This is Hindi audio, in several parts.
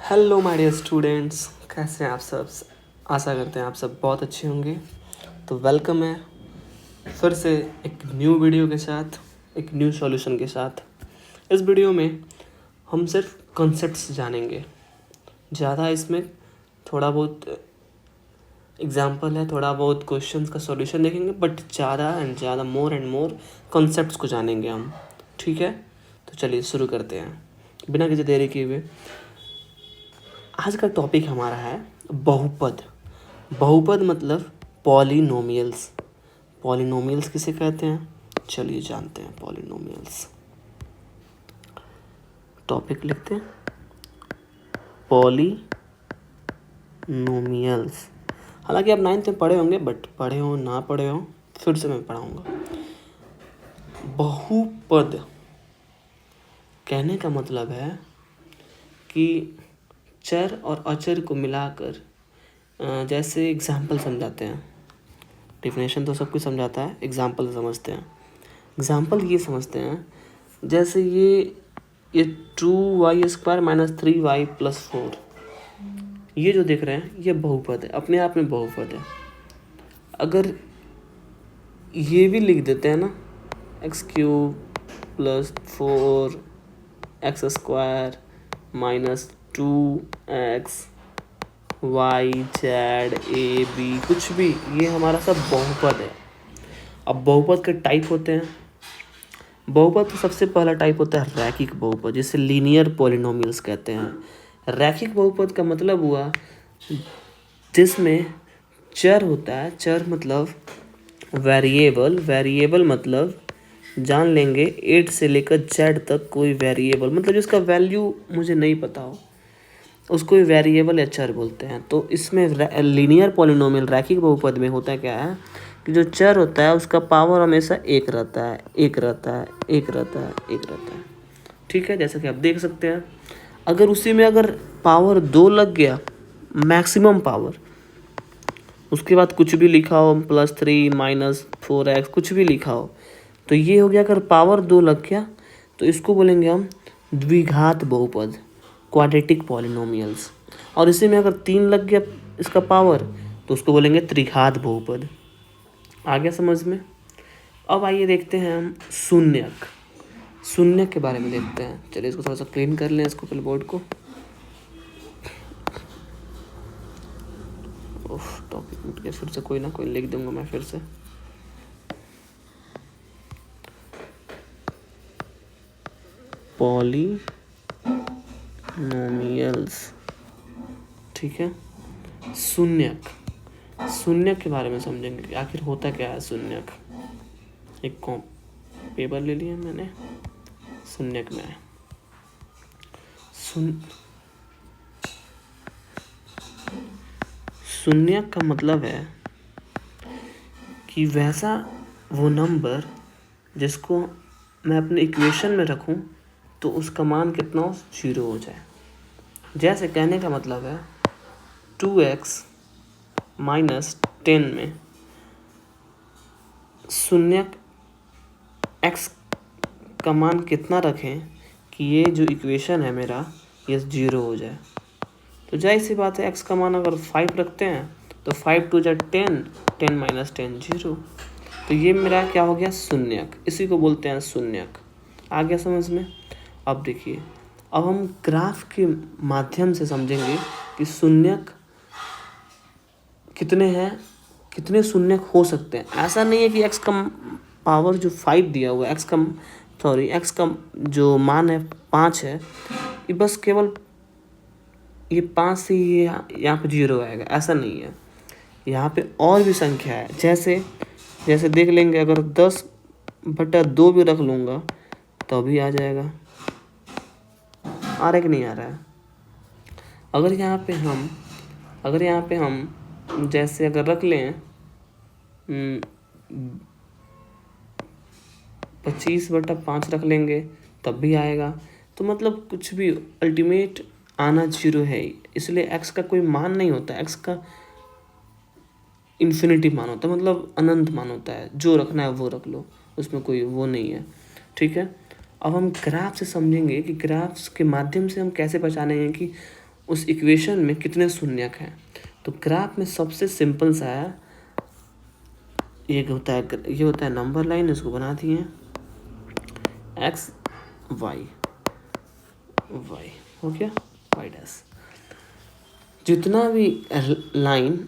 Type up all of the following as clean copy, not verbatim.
हेलो माय डियर स्टूडेंट्स, कैसे हैं आप सब। आशा करते हैं आप सब बहुत अच्छे होंगे। तो वेलकम है फिर से एक न्यू वीडियो के साथ, एक न्यू सॉल्यूशन के साथ। इस वीडियो में हम सिर्फ कॉन्सेप्ट्स जानेंगे, ज़्यादा इसमें थोड़ा बहुत एग्जाम्पल है, थोड़ा बहुत क्वेश्चंस का सॉल्यूशन देखेंगे, बट ज़्यादा मोर एंड मोर कॉन्सेप्ट्स को जानेंगे हम। ठीक है, तो चलिए शुरू करते हैं बिना किसी देरी किए हुए। आज का टॉपिक हमारा है बहुपद। बहुपद मतलब पॉलिनोमियल्स। पॉलिनोमियल्स किसे कहते हैं, चलिए जानते हैं पॉलिनोमियल्स। टॉपिक लिखते हैं पॉलिनोमियल्स। हालांकि आप 9th में पढ़े होंगे, बट पढ़े हो ना पढ़े हो फिर से मैं पढ़ाऊंगा। बहुपद कहने का मतलब है कि चर और अचर को मिलाकर, जैसे एग्जाम्पल समझाते हैं। डिफिनेशन तो सब कुछ समझाता है, एग्जाम्पल समझते हैं। एग्जाम्पल ये समझते हैं, जैसे ये 2y² माइनस 3y प्लस 4, ये जो देख रहे हैं ये बहुपद है, अपने आप में बहुपद है। अगर ये भी लिख देते हैं ना, x³ plus 4x² minus 2x y z a b, कुछ भी, ये हमारा सब बहुपद है। अब बहुपद के टाइप होते हैं। बहुपद का सबसे पहला टाइप होता है रैखिक बहुपद, जिसे लीनियर पॉलिनोमियल्स कहते हैं। रैखिक बहुपद का मतलब हुआ जिसमें चर होता है। चर मतलब वेरिएबल। वेरिएबल मतलब जान लेंगे 8 से लेकर z तक कोई वेरिएबल, मतलब जिसका वैल्यू मुझे नहीं पता हो उसको वेरिएबल या चर बोलते हैं। तो इसमें लीनियर पॉलिनोमियल रैखिक बहुपद में होता क्या है कि जो चर होता है उसका पावर हमेशा एक रहता है, एक रहता है, एक रहता है, एक रहता है। ठीक है, जैसा कि आप देख सकते हैं। अगर उसी में अगर पावर 2 लग गया, मैक्सिमम पावर, उसके बाद कुछ भी लिखा हो +3 माइनस 4x कुछ भी लिखा हो, तो ये हो गया। अगर पावर 2 लग गया तो इसको बोलेंगे हम द्विघात बहुपद, क्वाड्रेटिक पॉलिनोमियल्स। और इसी में अगर 3 लग गया इसका पावर तो उसको बोलेंगे त्रिघात बहुपद। आ गया समझ में। अब आइए देखते हैं हम शून्यक। शून्यक के बारे में देखते हैं। चलिए इसको थोड़ा सा क्लीन कर लें, इसको पहले बोर्ड को। टॉपिक मिट गया, फिर से कोई ना कोई लिख दूंगा मैं फिर से। पॉलिनोमियल्स, ठीक है। शून्यक, शून्यक के बारे में समझेंगे कि आखिर होता क्या है शून्यक। एक पेपर ले लिया मैंने, शून्यक में शून्यक का मतलब है कि वैसा वो नंबर जिसको मैं अपने इक्वेशन में रखूं तो उसका मान कितना हो, 0 हो जाए। जैसे कहने का मतलब है 2x माइनस 10 में शून्यक x का मान कितना रखें कि ये जो इक्वेशन है मेरा ये 0 हो जाए। तो जाहिर सी बात है x का मान अगर 5 रखते हैं तो 5 2 10, 10 माइनस 10 0। तो ये मेरा क्या हो गया, शून्यक। इसी को बोलते हैं शून्यक। आ गया समझ में। अब देखिए, अब हम ग्राफ के माध्यम से समझेंगे कि शून्यक कितने हैं, कितने शून्यक हो सकते हैं। ऐसा नहीं है कि x का पावर जो 5 दिया हुआ है, x का जो मान है 5 है, ये बस केवल ये 5 से ही यहाँ पे 0 आएगा, ऐसा नहीं है। यहाँ पे और भी संख्या है। जैसे देख लेंगे, अगर 10/2 भी रख लूँगा तो भी आ जाएगा। आ रहा है कि नहीं आ रहा है। अगर यहाँ पे हम जैसे अगर रख लें 25/5 रख लेंगे तब भी आएगा। तो मतलब कुछ भी अल्टीमेट आना 0 है ही। इसलिए x का कोई मान नहीं होता, x का इन्फिनिटी मान होता है, मतलब अनंत मान होता है। जो रखना है वो रख लो, उसमें कोई वो नहीं है। ठीक है। अब हम ग्राफ से समझेंगे कि ग्राफ्स के माध्यम से हम कैसे पहचानेंगे कि उस इक्वेशन में कितने शून्यक हैं। तो ग्राफ में सबसे सिंपल सा है, ये होता है नंबर लाइन, इसको बना दिए एक्स वाई हो गया वाई डैश। जितना भी लाइन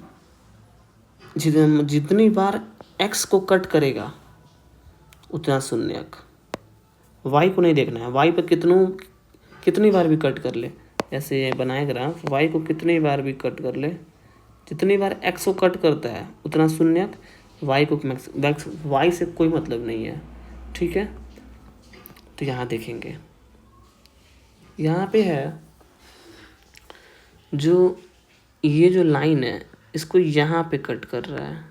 जितनी बार एक्स को कट करेगा उतना शून्यक। वाई को नहीं देखना है, वाई पर कितनी बार भी कट कर ले, ऐसे ये बनाए ग्राफ, वाई को कितनी बार भी कट कर ले, जितनी बार एक्स को कट करता है उतना शून्यक, वाई को वाई से कोई मतलब नहीं है, ठीक है। तो यहाँ देखेंगे, यहाँ पे है जो ये जो लाइन है इसको यहाँ पे कट कर रहा है,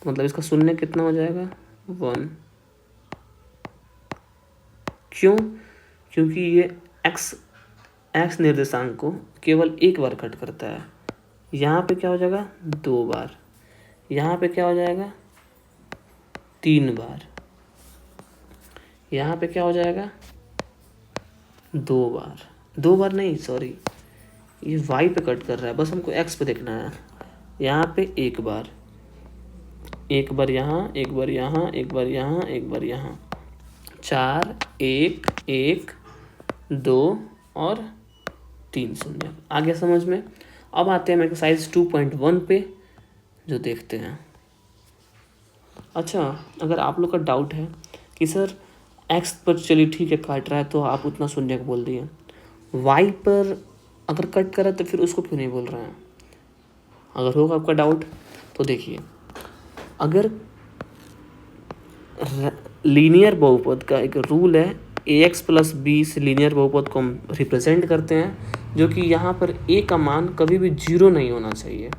मतलब इसका शून्य कितना हो जाएगा 1। क्यों? क्योंकि ये एक्स निर्देशांक को केवल एक बार कट करता है। यहाँ पे क्या हो जाएगा 2 बार, यहाँ पे क्या हो जाएगा 3 बार, यहाँ पे क्या हो जाएगा 2 बार, 2 बार नहीं सॉरी, ये वाई पे कट कर रहा है, बस हमको एक्स पे देखना है। यहाँ पे एक बार यहाँ, एक बार यहाँ, एक बार यहाँ, एक बार यहाँ, 4 1 1 2 और 3 शून्य। आ गया समझ में। अब आते हैं एक्सरसाइज 2.1 पे, जो देखते हैं। अच्छा, अगर आप लोग का डाउट है कि सर एक्स पर चलिए ठीक है काट रहा है तो आप उतना शून्य बोल दिए, वाई पर अगर कट करा तो फिर उसको क्यों नहीं बोल रहे हैं। अगर होगा आपका डाउट तो देखिए, अगर लीनियर बहुपद का एक रूल है, ax प्लस बी से लीनियर बहुपद को हम रिप्रेजेंट करते हैं, जो कि यहाँ पर a का मान कभी भी 0 नहीं होना चाहिए।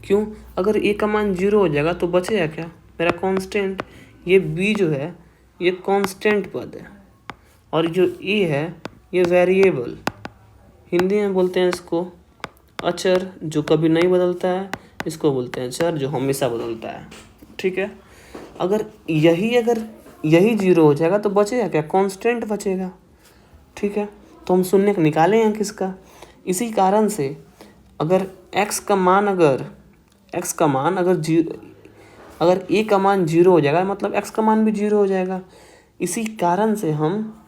क्यों? अगर a का मान 0 हो जाएगा तो बचेगा क्या, मेरा कांस्टेंट। ये b जो है ये कांस्टेंट पद है, और जो a है ये वेरिएबल, हिंदी में बोलते हैं इसको अचर, जो कभी नहीं बदलता है, इसको बोलते हैं चर, जो हमेशा बदलता है, ठीक है। अगर यही 0 हो जाएगा तो बचेगा क्या, कांस्टेंट बचेगा, ठीक है। तो हम शून्य निकालें हैं किसका, इसी कारण से अगर x का मान अगर a का मान 0 हो जाएगा, मतलब x का मान भी 0 हो जाएगा। इसी कारण से हम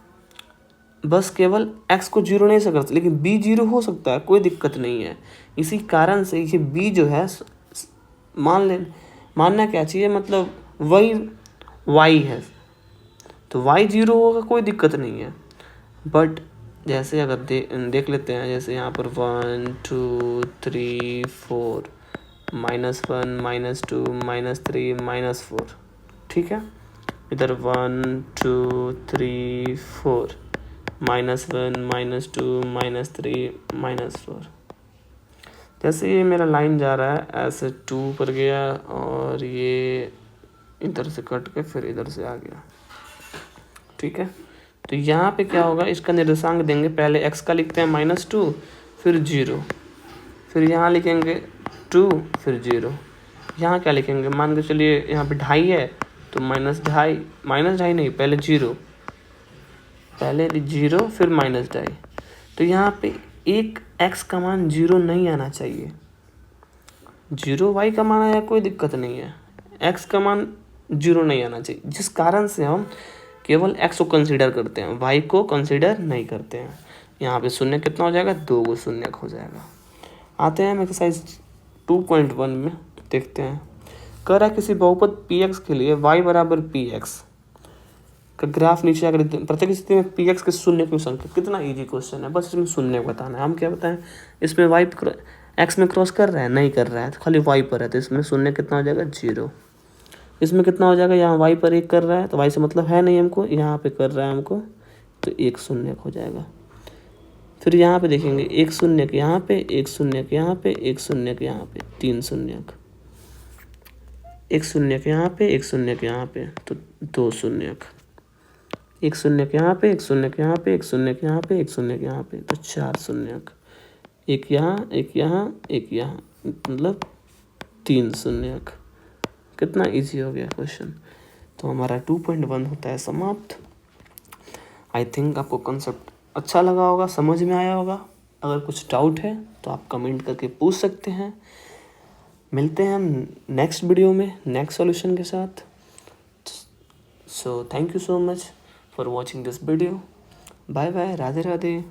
बस केवल x को 0 नहीं सकते, लेकिन b 0 हो सकता है, कोई दिक्कत नहीं है। इसी कारण से ये b जो है मानना क्या चाहिए, मतलब वही y है, तो y 0 होगा, कोई दिक्कत नहीं है। बट जैसे अगर देख लेते हैं, जैसे यहाँ पर 1 2 3 4 -1 -2 -3 -4, ठीक है। इधर 1 2 3 4 -1 -2 -3 -4। जैसे ये मेरा लाइन जा रहा है ऐसे 2 पर गया और ये इधर से कट के फिर इधर से आ गया, ठीक है। तो यहाँ पे क्या होगा, इसका निर्देशांक देंगे, पहले x का लिखते हैं -2 फिर 0, फिर यहाँ लिखेंगे 2 फिर 0, यहाँ क्या लिखेंगे, मान के चलिए यहाँ पे 2.5 है तो -2.5 नहीं, पहले 0 फिर -2.5। तो यहाँ पे एक x का मान 0 नहीं आना चाहिए, 0 y का मान आया कोई दिक्कत नहीं है, x का मान 0 नहीं आना चाहिए, जिस कारण से हम केवल x को कंसीडर करते हैं, y को कंसीडर नहीं करते हैं। यहाँ पे शून्य कितना हो जाएगा, 2 शून्य हो जाएगा। आते हैं हम एक्सरसाइज 2.1 में, देखते हैं। कह रहा है किसी बहुपद px के लिए y बराबर px का ग्राफ नीचे आकर प्रत्येक स्थिति में px के शून्य की संख्या। कितना इजी क्वेश्चन है, बस इसमें शून्य बताना है। हम क्या बताएं, इसमें y x में क्रॉस कर रहा है, नहीं कर रहा है, तो खाली y पर है, तो इसमें शून्य कितना हो जाएगा 0। इसमें कितना हो जाएगा, यहाँ y पर 1 कर रहा है तो y से मतलब है नहीं हमको, यहाँ पे कर रहा है हमको, तो 1 शून्य हो जाएगा। फिर यहाँ पे देखेंगे 1 शून्य यहाँ पे, 1 शून्य यहाँ पे, 1 शून्य यहाँ पे, 3 शून्य, 1 शून्य यहाँ पे, 1 शून्य यहाँ पे, तो 2 शून्य, 1 शून्य यहाँ पे, 1 शून्य यहाँ पे, 1 शून्य यहाँ पे, 1 शून्य यहाँ पे, तो 4 शून्य, 1 यहाँ 1 यहाँ 1 यहाँ, मतलब 3 शून्य। कितना इजी हो गया क्वेश्चन। तो हमारा 2.1 होता है समाप्त। आई थिंक आपको कॉन्सेप्ट अच्छा लगा होगा, समझ में आया होगा। अगर कुछ डाउट है तो आप कमेंट करके पूछ सकते हैं। मिलते हैं हम नेक्स्ट वीडियो में नेक्स्ट सॉल्यूशन के साथ। So thank you so much for watching this video. Bye bye, Radhe Radhe.